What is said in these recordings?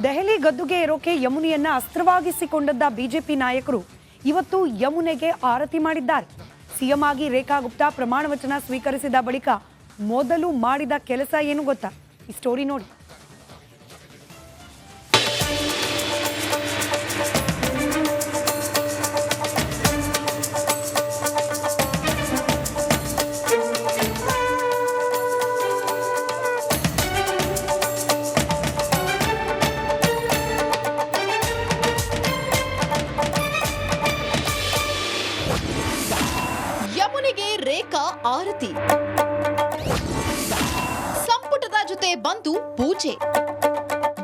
ದೆಹಲಿ ಗದ್ದುಗೆ ಏರೋಕೆ ಯಮುನೆಯನ್ನ ಅಸ್ತ್ರವಾಗಿಸಿಕೊಂಡದ್ದ ಬಿಜೆಪಿ ನಾಯಕರು ಇವತ್ತು ಯಮುನೆಗೆ ಆರತಿ ಮಾಡಿದ್ದಾರೆ. ಸಿಎಂ ಆಗಿ ರೇಖಾ ಗುಪ್ತಾ ಪ್ರಮಾಣ ವಚನ ಸ್ವೀಕರಿಸಿದ ಬಳಿಕ ಮೊದಲು ಮಾಡಿದ ಕೆಲಸ ಏನು ಗೊತ್ತಾ? ಈ ಸ್ಟೋರಿ ನೋಡಿ. ಯಮುನೆಗೆ ರೇಖಾ ಆರತಿ, ಸಂಪುಟದ ಜೊತೆ ಬಂದು ಪೂಜೆ.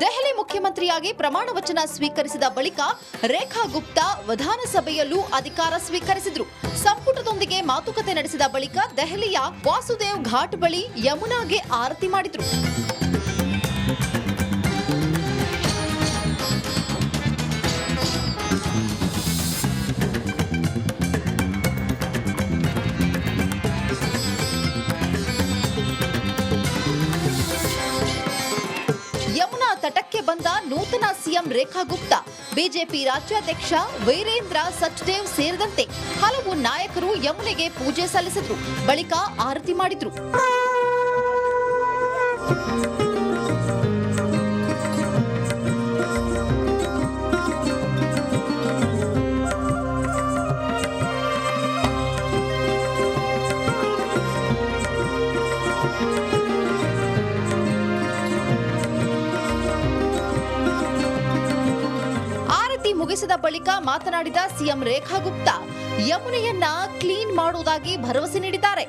ದೆಹಲಿ ಮುಖ್ಯಮಂತ್ರಿಯಾಗಿ ಪ್ರಮಾಣ ವಚನ ಸ್ವೀಕರಿಸಿದ ಬಳಿಕ ರೇಖಾ ಗುಪ್ತಾ ವಿಧಾನಸಭೆಯಲ್ಲೂ ಅಧಿಕಾರ ಸ್ವೀಕರಿಸಿದ್ರು. ಸಂಪುಟದೊಂದಿಗೆ ಮಾತುಕತೆ ನಡೆಸಿದ ಬಳಿಕ ದೆಹಲಿಯ ವಾಸುದೇವ್ ಘಾಟ್ ಬಳಿ ಯಮುನಾಗೆ ಆರತಿ ಮಾಡಿದ್ರು. ಯಮುನಾ ತಟಕ್ಕೆ ಬಂದ ನೂತನ ಸಿಎಂ ರೇಖಾ ಗುಪ್ತಾ, ಬಿಜೆಪಿ ರಾಜ್ಯಾಧ್ಯಕ್ಷ ವೀರೇಂದ್ರ ಸಚ್ದೇವ್ ಸೇರಿದಂತೆ ಹಲವು ನಾಯಕರು ಯಮುನೆಗೆ ಪೂಜೆ ಸಲ್ಲಿಸಿದ್ರು. ಬಳಿಕ ಆರತಿ ಮಾಡಿದ್ರು. ಮುಗಿಸಿದ ಬಳಿಕ ಮಾತನಾಡಿದ ಸಿಎಂ ರೇಖಾ ಗುಪ್ತಾ ಯಮುನೆಯನ್ನ ಕ್ಲೀನ್ ಮಾಡುವುದಾಗಿ ಭರವಸೆ ನೀಡಿದ್ದಾರೆ.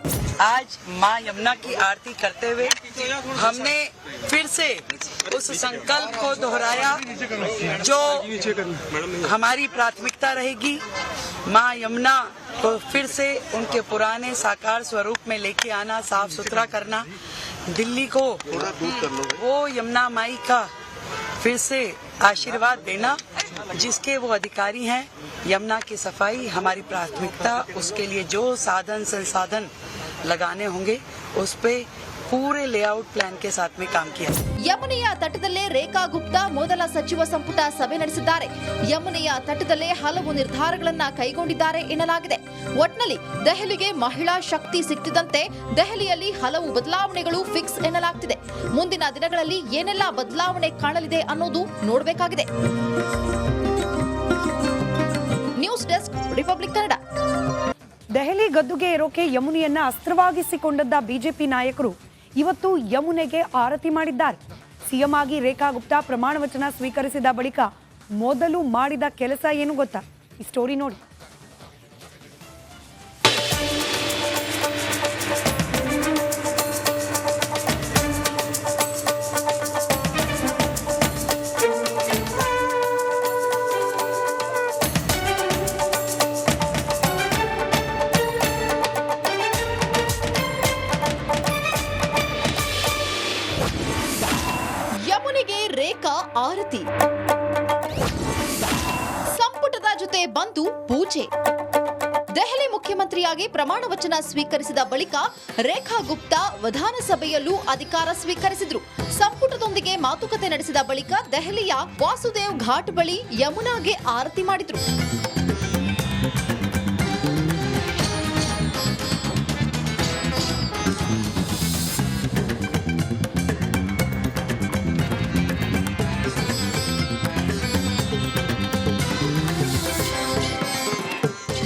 आज मां यमुना की आरती करते हुए हमने फिर से उस संकल्प को दोहराया जो हमारी प्राथमिकता रहेगी। मां यमुना को फिर से उनके पुराने साकार स्वरूप में लेके आना, साफ सुथरा करना, दिल्ली को वो यमुना माई का फिर से आशीर्वाद देना जिसके वो अधिकारी हैं। यमुना की सफाई हमारी प्राथमिकता, उसके लिए जो साधन संसाधन लगाने होंगे उस पे पूरे लेआउट प्लान के साथ में काम किया। ಯಮುನೆಯ ತಟದಲ್ಲೇ ರೇಖಾ ಗುಪ್ತಾ ಮೊದಲ ಸಚಿವ ಸಂಪುಟ ಸಭೆ ನಡೆಸಿದ್ದಾರೆ. ಯಮುನೆಯ ತಟದಲ್ಲೇ ಹಲವು ನಿರ್ಧಾರಗಳನ್ನ ಕೈಗೊಂಡಿದ್ದಾರೆ ಎನ್ನಲಾಗಿದೆ. ಒಟ್ನಲ್ಲಿ ದೆಹಲಿಗೆ ಮಹಿಳಾ ಶಕ್ತಿ ಸಿಕ್ತಿದಂತೆ ದೆಹಲಿಯಲ್ಲಿ ಹಲವು ಬದಲಾವಣೆಗಳು ಫಿಕ್ಸ್ ಎನ್ನಲಾಗ್ತಿದೆ. ಮುಂದಿನ ದಿನಗಳಲ್ಲಿ ಏನೆಲ್ಲ ಬದಲಾವಣೆ ಕಾಣಲಿದೆ ಅನ್ನೋದು ನೋಡಬೇಕಾಗಿದೆ. News desk, republic Kannada. Delhi ಗದ್ದುಗೆ ಏರೋಕೆ ಯಮುನೆಯನ್ನ ಅಸ್ತ್ರವಾಗಿಸಿಕೊಂಡದ್ದ ಬಿಜೆಪಿ ನಾಯಕರು ಇವತ್ತು ಯಮುನೆಗೆ ಆರತಿ ಮಾಡಿದ್ದಾರೆ. ಸಿಎಂ ಆಗಿ ರೇಖಾ ಗುಪ್ತಾ ಪ್ರಮಾಣ ವಚನ ಸ್ವೀಕರಿಸಿದ ಬಳಿಕ ಮೊದಲು ಮಾಡಿದ ಕೆಲಸ ಏನು ಗೊತ್ತಾ? ಈ ಸ್ಟೋರಿ ನೋಡಿ. ಯಮುನೆಗೆ ರೇಖಾ ಆರತಿ, ಸಂಪುಟದ ಜೊತೆ ಬಂದು ಪೂಜೆ. ದೆಹಲಿ ಮುಖ್ಯಮಂತ್ರಿಯಾಗಿ ಪ್ರಮಾಣ ವಚನ ಸ್ವೀಕರಿಸಿದ ಬಳಿಕ ರೇಖಾ ಗುಪ್ತಾ ವಿಧಾನಸಭೆಯಲ್ಲೂ ಅಧಿಕಾರ ಸ್ವೀಕರಿಸಿದ್ರು. ಸಂಪುಟದೊಂದಿಗೆ ಮಾತುಕತೆ ನಡೆಸಿದ ಬಳಿಕ ದೆಹಲಿಯ ವಾಸುದೇವ್ ಘಾಟ್ ಬಳಿ ಯಮುನಾಗೆ ಆರತಿ ಮಾಡಿದ್ರು.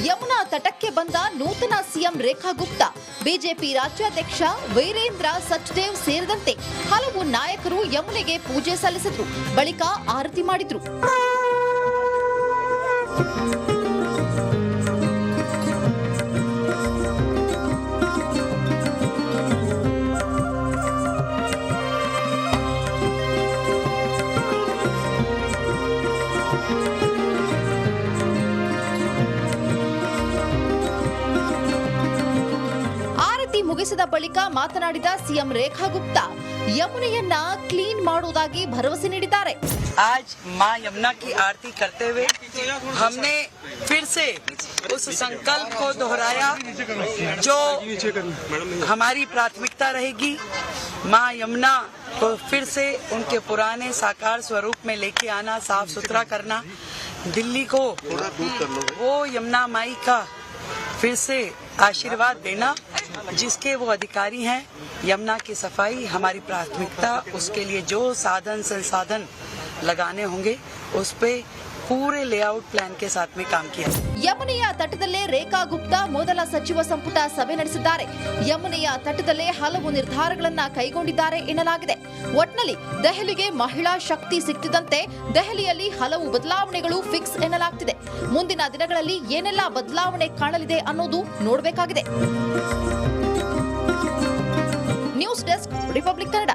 ಯಮುನಾ ತಟಕ್ಕೆ ಬಂದ ನೂತನ ಸಿಎಂ ರೇಖಾ ಗುಪ್ತಾ, ಬಿಜೆಪಿ ರಾಜ್ಯಾಧ್ಯಕ್ಷ ವೀರೇಂದ್ರ ಸಚ್ದೇವ್ ಸೇರಿದಂತೆ ಹಲವು ನಾಯಕರು ಯಮುನೆಗೆ ಪೂಜೆ ಸಲ್ಲಿಸಿದ್ರು. ಬಳಿಕ ಆರತಿ ಮಾಡಿದ್ರು. ಮುಗಿಸಿದ ಬಳಿಕ ಮಾತನಾಡಿದ ಸಿಎಂ ರೇಖಾ ಗುಪ್ತಾ ಯಮುನೆಯನ್ನ ಕ್ಲೀನ್ ಮಾಡುವುದಾಗಿ ಭರವಸೆ ನೀಡಿದ್ದಾರೆ. आज मां यमुना की आरती करते हुए हमने फिर से उस संकल्प को दोहराया जो हमारी प्राथमिकता रहेगी। माँ यमुना को फिर से उनके पुराने साकार स्वरूप में लेके आना, साफ सुथरा करना, दिल्ली को वो यमुना माई का फिर से आशीर्वाद देना, जिसके वो अधिकारी हैं। यमुना की सफाई हमारी प्राथमिकता, उसके लिए जो साधन संसाधन लगाने होंगे उस पे पूरे लेआउट प्लान के साथ में काम किया। ಯಮುನೆಯ ತಟದಲ್ಲೇ ರೇಖಾ ಗುಪ್ತಾ ಮೊದಲ ಸಚಿವ ಸಂಪುಟ ಸಭೆ ನಡೆಸಿದ್ದಾರೆ. ಯಮುನೆಯ ತಟದಲ್ಲೇ ಹಲವು ನಿರ್ಧಾರಗಳನ್ನ ಕೈಗೊಂಡಿದ್ದಾರೆ ಎನ್ನಲಾಗಿದೆ. ಒಟ್ನಲ್ಲಿ ದೆಹಲಿಗೆ ಮಹಿಳಾ ಶಕ್ತಿ ಸಿಕ್ತಿದಂತೆ ದೆಹಲಿಯಲ್ಲಿ ಹಲವು ಬದಲಾವಣೆಗಳು ಫಿಕ್ಸ್ ಎನ್ನಲಾಗ್ತಿದೆ. ಮುಂದಿನ ದಿನಗಳಲ್ಲಿ ಏನೆಲ್ಲ ಬದಲಾವಣೆ ಕಾಣಲಿದೆ ಅನ್ನೋದು ನೋಡಬೇಕಾಗಿದೆ. News desk, republic Kannada.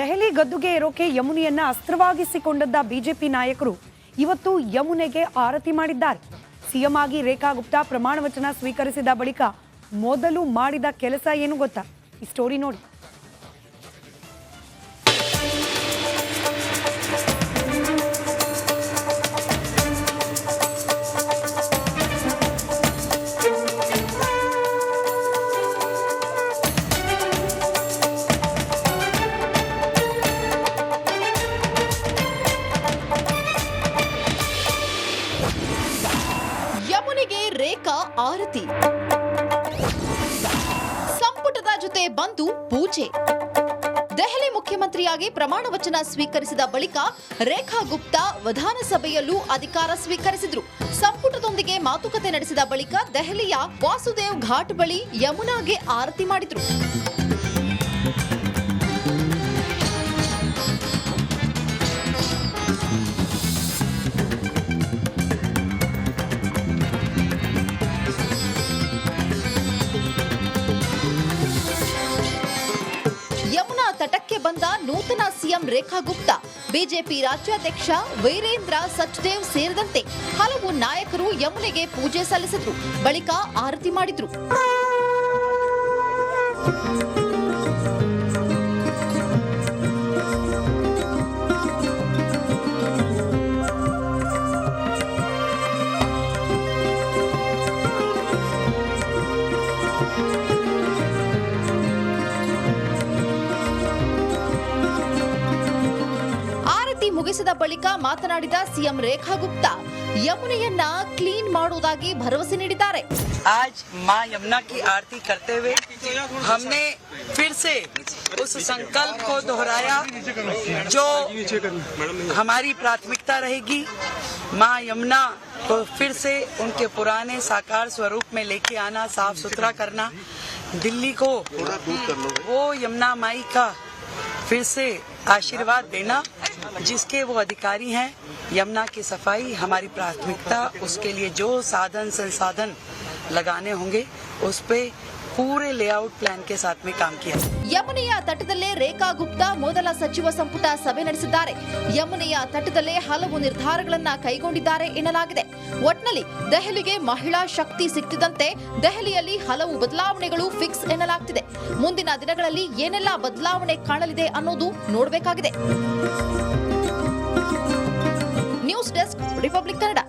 Delhi ಗದ್ದುಗೆ ಏರೋಕೆ ಯಮುನೆಯನ್ನ ಅಸ್ತ್ರವಾಗಿಸಿಕೊಂಡದ್ದ ಬಿಜೆಪಿ ನಾಯಕರು ಇವತ್ತು ಯಮುನೆಗೆ ಆರತಿ ಮಾಡಿದ್ದಾರೆ. ಸಿಎಂ ಆಗಿ ರೇಖಾ ಗುಪ್ತಾ ಪ್ರಮಾಣ ವಚನ ಸ್ವೀಕರಿಸಿದ ಬಳಿಕ ಮೊದಲು ಮಾಡಿದ ಕೆಲಸ ಏನು ಗೊತ್ತಾ? ಈ ಸ್ಟೋರಿ ನೋಡಿ. ಯಮುನೆಗೆ ರೇಖಾ ಆರತಿ, ಸಂಪುಟದ ಜೊತೆ ಬಂದು ಪೂಜೆ. ದೆಹಲಿ ಮುಖ್ಯಮಂತ್ರಿಯಾಗಿ ಪ್ರಮಾಣ ವಚನ ಸ್ವೀಕರಿಸಿದ ಬಳಿಕ ರೇಖಾ ಗುಪ್ತಾ ವಿಧಾನಸಭೆಯಲ್ಲೂ ಅಧಿಕಾರ ಸ್ವೀಕರಿಸಿದ್ರು. ಸಂಪುಟದೊಂದಿಗೆ ಮಾತುಕತೆ ನಡೆಸಿದ ಬಳಿಕ ದೆಹಲಿಯ ವಾಸುದೇವ್ ಘಾಟ್ ಬಳಿ ಯಮುನಾಗೆ ಆರತಿ ಮಾಡಿದ್ರು. ಯಮುನಾ ತಟಕ್ಕೆ ಬಂದ ನೂತನ ಸಿಎಂ ರೇಖಾ ಗುಪ್ತಾ, ಬಿಜೆಪಿ ರಾಜ್ಯಾಧ್ಯಕ್ಷ ವೀರೇಂದ್ರ ಸಚ್ದೇವ್ ಸೇರಿದಂತೆ ಹಲವು ನಾಯಕರು ಯಮುನೆಗೆ ಪೂಜೆ ಸಲ್ಲಿಸಿದ್ರು. ಬಳಿಕ ಆರತಿ ಮಾಡಿದ್ರು. ಮುಗಿಸಿದ ಬಳಿಕ ಮಾತನಾಡಿದ ಸಿಎಂ ರೇಖಾ ಗುಪ್ತಾ ಯಮುನೆಯನ್ನ ಕ್ಲೀನ್ ಮಾಡುವುದಾಗಿ ಭರವಸೆ ನೀಡಿದ್ದಾರೆ. आज माँ यमुना की आरती करते हुए हमने फिर से उस संकल्प को दोहराया जो हमारी प्राथमिकता रहेगी। माँ यमुना को फिर से उनके पुराने साकार स्वरूप में लेके आना, साफ सुथरा करना, दिल्ली को वो यमुना माई का फिर से आशीर्वाद देना, जिसके वो अधिकारी हैं। यमुना की सफाई हमारी प्राथमिकता, उसके लिए जो साधन संसाधन लगाने होंगे उस पे पूरे लेआउट प्लान के साथ में काम किया। ಯಮುನೆಯ ತಟದಲ್ಲೇ ರೇಖಾ ಗುಪ್ತಾ ಮೊದಲ ಸಚಿವ ಸಂಪುಟ ಸಭೆ ನಡೆಸಿದ್ದಾರೆ. ಯಮುನೆಯ ತಟದಲ್ಲೇ ಹಲವು ನಿರ್ಧಾರಗಳನ್ನ ಕೈಗೊಂಡಿದ್ದಾರೆ ಎನ್ನಲಾಗಿದೆ. ಒಟ್ನಲ್ಲಿ ದೆಹಲಿಗೆ ಮಹಿಳಾ ಶಕ್ತಿ ಸಿಕ್ತಿದಂತೆ ದೆಹಲಿಯಲ್ಲಿ ಹಲವು ಬದಲಾವಣೆಗಳು ಫಿಕ್ಸ್ ಎನ್ನಲಾಗ್ತಿದೆ. ಮುಂದಿನ ದಿನಗಳಲ್ಲಿ ಏನೆಲ್ಲ ಬದಲಾವಣೆ ಕಾಣಲಿದೆ ಅನ್ನೋದು ನೋಡಬೇಕಾಗಿದೆ. News desk, republic Kannada.